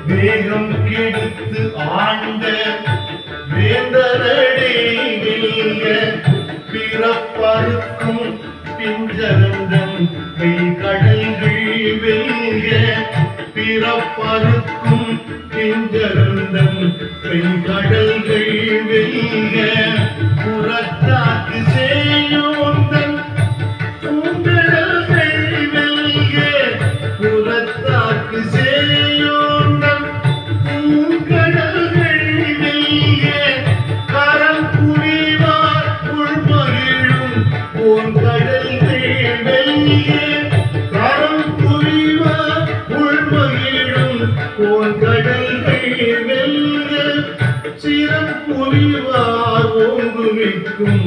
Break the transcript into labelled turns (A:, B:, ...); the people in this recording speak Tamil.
A: வேகம் கெடுத்து ஆண்ட வேந்தரடே வெல்க பிறப்பறுக்கும் பிஞ்சரந்தன் கை கடல்கள் வெல்க பிறப்பறுக்கும் பிஞ்சரந்தன் கை கடல்கள் வெல்க புறத்தாக்கு செய்யோந்தன் பூங்கடல்கள் வெல்க புறத்தாக்கு செய்யோந்தன் பூங்கடல்கள் வெல்க கரம் புரிவார் உள்மகிழும் பூங்கடல்கள் வெல்க கரம் புரிவார் உள்மகிழும் பூங்கடல்கள் வெல்க சிரம் புரிவார் ஓங்குவிக்கும்